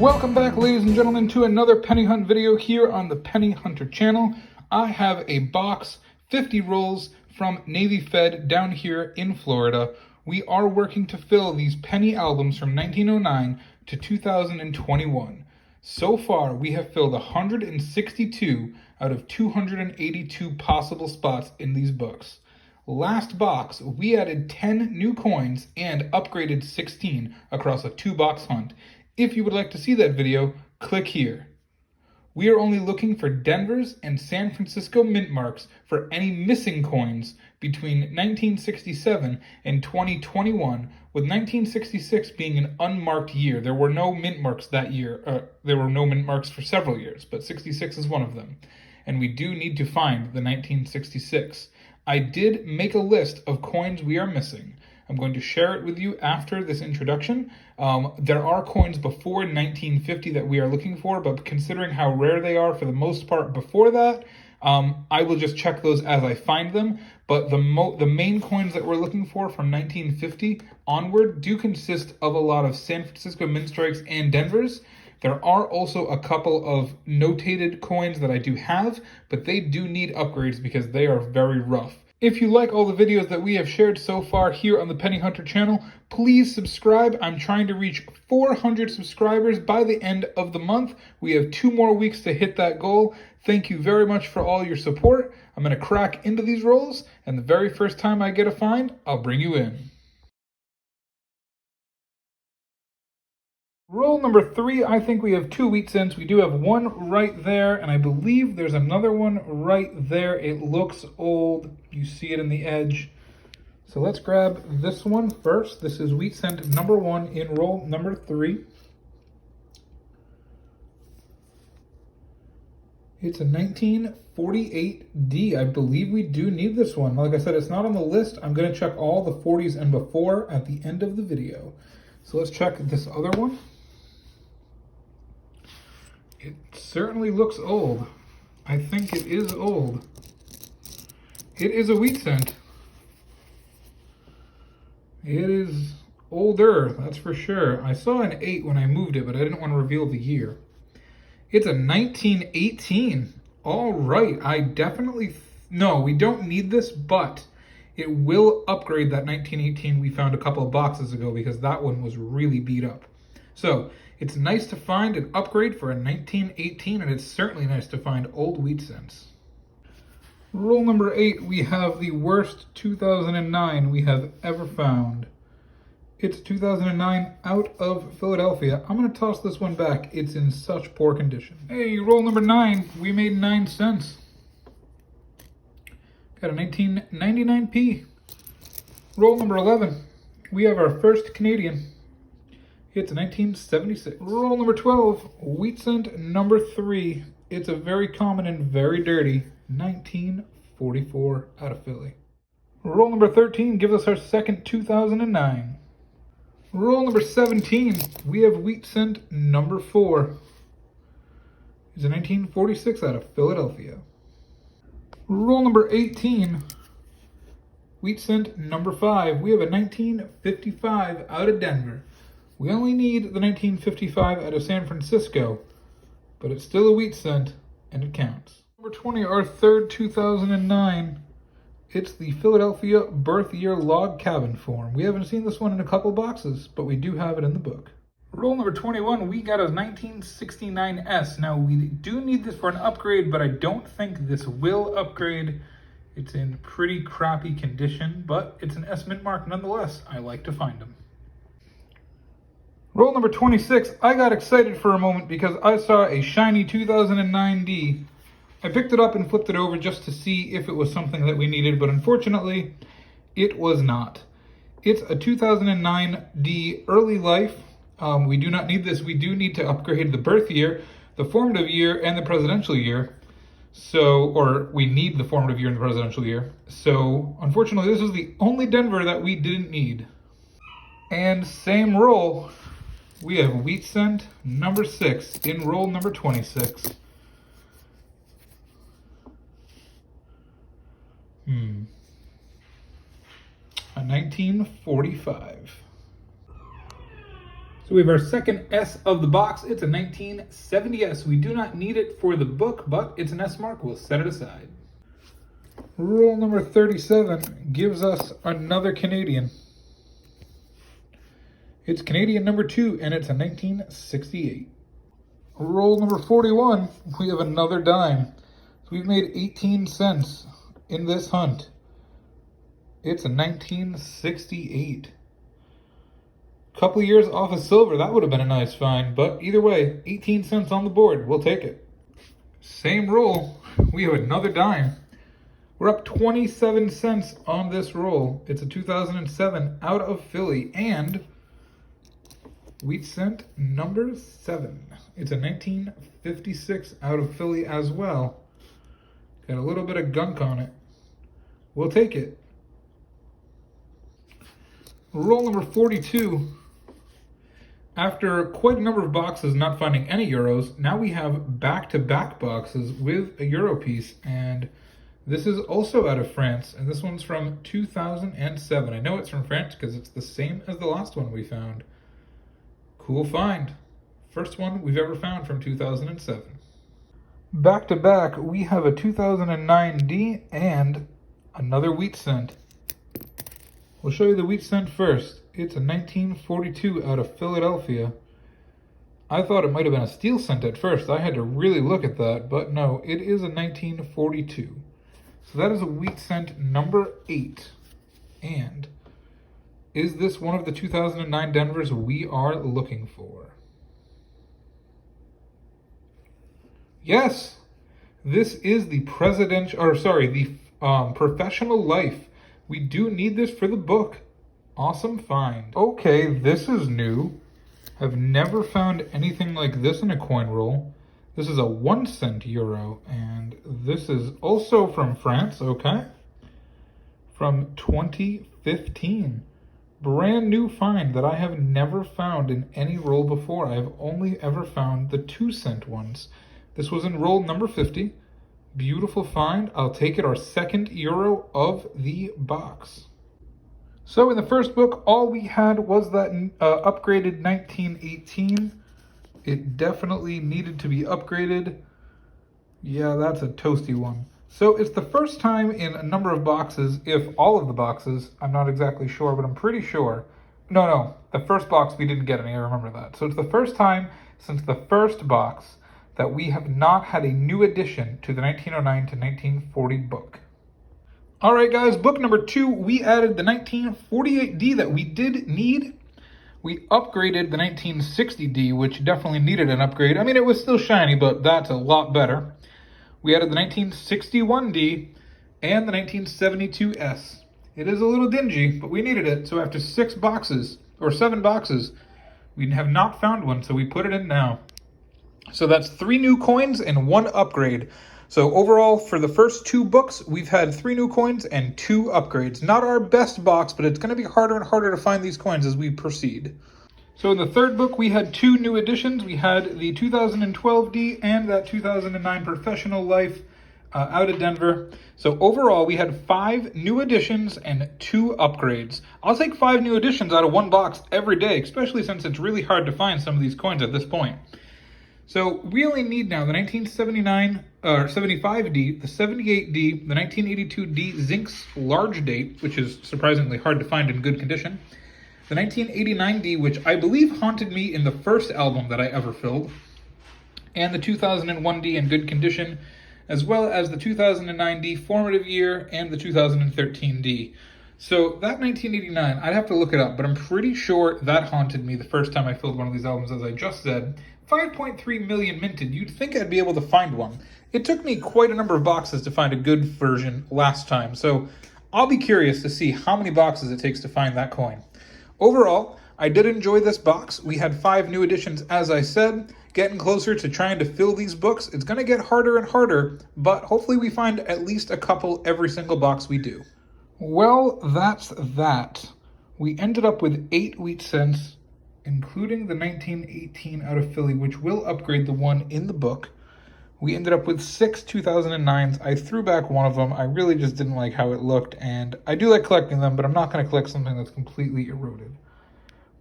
Welcome back, ladies and gentlemen, to another penny hunt video here on the Penny Hunter channel. I have a box, 50 rolls from Navy Fed down here in Florida. We are working to fill these penny albums from 1909 to 2021. So far, we have filled 162 out of 282 possible spots in these books. Last box, we added 10 new coins and upgraded 16 across a 2-box hunt. If you would like to see that video, click here. We are only looking for Denver's and San Francisco mint marks for any missing coins between 1967 and 2021, with 1966 being an unmarked year. There were no mint marks that year. There were no mint marks for several years, but 66 is one of them. And we do need to find the 1966. I did make a list of coins we are missing. I'm going to share it with you after this introduction. There are coins before 1950 that we are looking for, but considering how rare they are for the most part before that, I will just check those as I find them. But the main coins that we're looking for from 1950 onward do consist of a lot of San Francisco mint strikes and Denver's. There are also a couple of notated coins that I do have, but they do need upgrades because they are very rough. If you like all the videos that we have shared so far here on the Penny Hunter channel, please subscribe. I'm trying to reach 400 subscribers by the end of the month. We have 2 more weeks to hit that goal. Thank you very much for all your support. I'm going to crack into these rolls, and the very first time I get a find, I'll bring you in. Roll number 3, I think we have 2 wheat cents. We do have one right there, and I believe there's another one right there. It looks old. You see it in the edge. So let's grab this one first. This is wheat cent number 1 in roll number 3. It's a 1948D. I believe we do need this one. Like I said, it's not on the list. I'm going to check all the 40s and before at the end of the video. So let's check this other one. It certainly looks old. I think it is old. It is a wheat cent. It is older, that's for sure. I saw an 8 when I moved it, but I didn't want to reveal the year. It's a 1918. All right, I definitely... No, we don't need this, but it will upgrade that 1918 we found a couple of boxes ago because that one was really beat up. So it's nice to find an upgrade for a 1918, and it's certainly nice to find old wheat cents. Roll number 8, we have the worst 2009 we have ever found. It's 2009 out of Philadelphia. I'm going to toss this one back. It's in such poor condition. Hey, roll number 9, we made 9 cents. Got a 1999p. Roll number 11, we have our first Canadian. It's a 1976. Roll number 12, wheat cent number 3. It's a very common and very dirty 1944 out of Philly. Roll number 13 gives us our second 2009. Roll number 17, we have wheat cent number 4. It's a 1946 out of Philadelphia. Roll number 18, wheat cent number 5. We have a 1955 out of Denver. We only need the 1955 out of San Francisco, but it's still a wheat cent, and it counts. Number 20, our third 2009. It's the Philadelphia birth year log cabin form. We haven't seen this one in a couple boxes, but we do have it in the book. Roll number 21, we got a 1969S. Now, we do need this for an upgrade, but I don't think this will upgrade. It's in pretty crappy condition, but it's an S mint mark nonetheless. I like to find them. Roll number 26, I got excited for a moment because I saw a shiny 2009D. I picked it up and flipped it over just to see if it was something that we needed, but unfortunately, it was not. It's a 2009D early life. We do not need this. We do need to upgrade the birth year, the formative year, and the presidential year. Or we need the formative year and the presidential year. So, unfortunately, this is the only Denver that we didn't need. And same roll, we have wheat cent number 6 in roll number 26. A 1945. So So we have our second S of the box. It's a 1970S. We do not need it for the book, but it's an S mark. We'll set it aside. Roll number 37 gives us another Canadian. It's Canadian number 2, and it's a 1968. Roll number 41, we have another dime. So we've made 18 cents in this hunt. It's a 1968. Couple years off of silver, that would have been a nice find, but either way, 18 cents on the board, we'll take it. Same roll, we have another dime. We're up 27 cents on this roll. It's a 2007 out of Philly, and wheat cent number 7. It's a 1956 out of Philly as well. Got a little bit of gunk on it. We'll take it. Roll number 42. After quite a number of boxes not finding any euros, now we have back-to-back boxes with a euro piece, and this is also out of France, and this one's from 2007. I know it's from France because it's the same as the last one we found. Cool find. First one we've ever found from 2007. Back-to-back, we have a 2009D and another wheat cent. We'll show you the wheat cent first. It's a 1942 out of Philadelphia. I thought it might have been a steel cent at first. I had to really look at that, but no, it is a 1942. So that is a wheat cent number 8. And is this one of the 2009 Denvers we are looking for? Yes, this is the Professional Life. We do need this for the book. Awesome find. Okay, this is new. I've never found anything like this in a coin roll. This is a 1 cent euro, and this is also from France, okay? From 2015. Brand new find that I have never found in any roll before. I've only ever found the 2 cent ones. This was in roll number 50. Beautiful find. I'll take it, our second euro of the box. So in the first book, all we had was that upgraded 1918. It definitely needed to be upgraded. Yeah, that's a toasty one. So it's the first time in a number of boxes, if all of the boxes, I'm not exactly sure, but I'm pretty sure. No, the first box we didn't get any, I remember that. So it's the first time since the first box that we have not had a new addition to the 1909 to 1940 book. All right, guys, book number 2, we added the 1948D that we did need. We upgraded the 1960D, which definitely needed an upgrade. I mean, it was still shiny, but that's a lot better. We added the 1961D and the 1972S. It is a little dingy, but we needed it. So after 7 boxes, we have not found one, so we put it in now. So that's 3 new coins and 1 upgrade. So overall, for the first 2 books, we've had 3 new coins and 2 upgrades. Not our best box, but it's going to be harder and harder to find these coins as we proceed. So in the third book, we had 2 new additions. We had the 2012D and that 2009 Professional Life out of Denver. So overall, we had 5 new additions and 2 upgrades. I'll take 5 new additions out of 1 box every day, especially since it's really hard to find some of these coins at this point. So we only need now the 1979 or 75D, the 78D, the 1982D Zincs large date, which is surprisingly hard to find in good condition, the 1989D, which I believe haunted me in the first album that I ever filled, and the 2001D in good condition, as well as the 2009D formative year and the 2013D. So that 1989, I'd have to look it up, but I'm pretty sure that haunted me the first time I filled one of these albums, as I just said. 5.3 million minted, you'd think I'd be able to find one. It took me quite a number of boxes to find a good version last time, so I'll be curious to see how many boxes it takes to find that coin. Overall, I did enjoy this box. We had 5 new additions, as I said, getting closer to trying to fill these books. It's going to get harder and harder, but hopefully we find at least a couple every single box we do. Well, that's that. We ended up with 8 wheat cents, including the 1918 out of Philly, which will upgrade the one in the book. We ended up with 6 2009s. I threw back one of them. I really just didn't like how it looked, and I do like collecting them, but I'm not going to collect something that's completely eroded.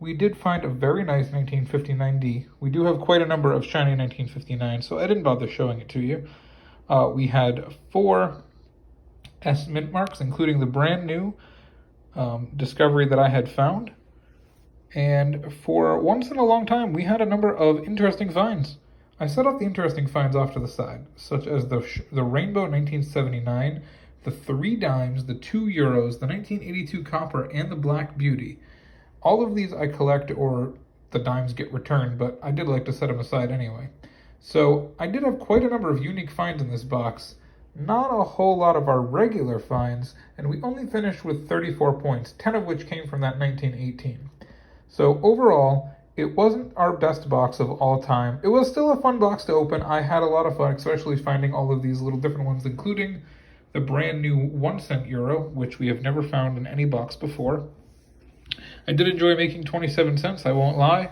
we did find a very nice 1959D. We do have quite a number of shiny 1959, so I didn't bother showing it to you. We had 4 S mint marks, including the brand new discovery that I had found. And for once in a long time, we had a number of interesting finds. I set up the interesting finds off to the side, such as the Rainbow 1979, the 3 dimes, the 2 euros, the 1982 copper, and the Black Beauty. All of these I collect or the dimes get returned, but I did like to set them aside anyway. So I did have quite a number of unique finds in this box. Not a whole lot of our regular finds, and we only finished with 34 points, 10 of which came from that 1918. So overall, it wasn't our best box of all time. It was still a fun box to open. I had a lot of fun, especially finding all of these little different ones, including the brand new 1-cent euro, which we have never found in any box before. I did enjoy making 27 cents, I won't lie.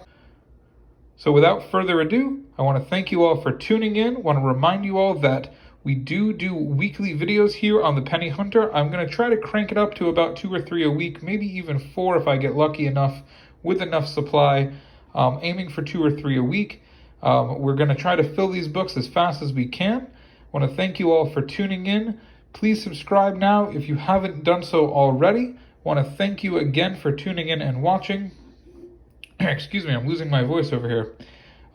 So without further ado, I want to thank you all for tuning in. I want to remind you all that we do weekly videos here on the Penny Hunter. I'm going to try to crank it up to about 2 or 3 a week, maybe even 4 if I get lucky enough with enough supply, aiming for 2 or 3 a week. We're going to try to fill these books as fast as we can. I want to thank you all for tuning in. Please subscribe now if you haven't done so already. I want to thank you again for tuning in and watching. Excuse me, I'm losing my voice over here.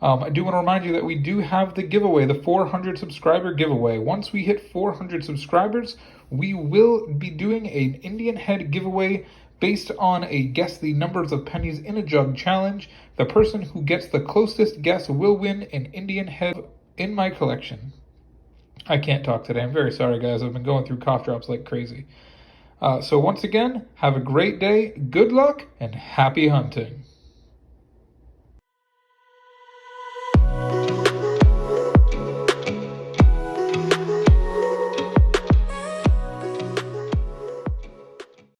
I do want to remind you that we do have the giveaway, the 400 subscriber giveaway. Once we hit 400 subscribers, we will be doing an Indian head giveaway based on a guess the numbers of pennies in a jug challenge. The person who gets the closest guess will win an Indian head in my collection. I can't talk today. I'm very sorry, guys. I've been going through cough drops like crazy. So once again, have a great day, good luck, and happy hunting.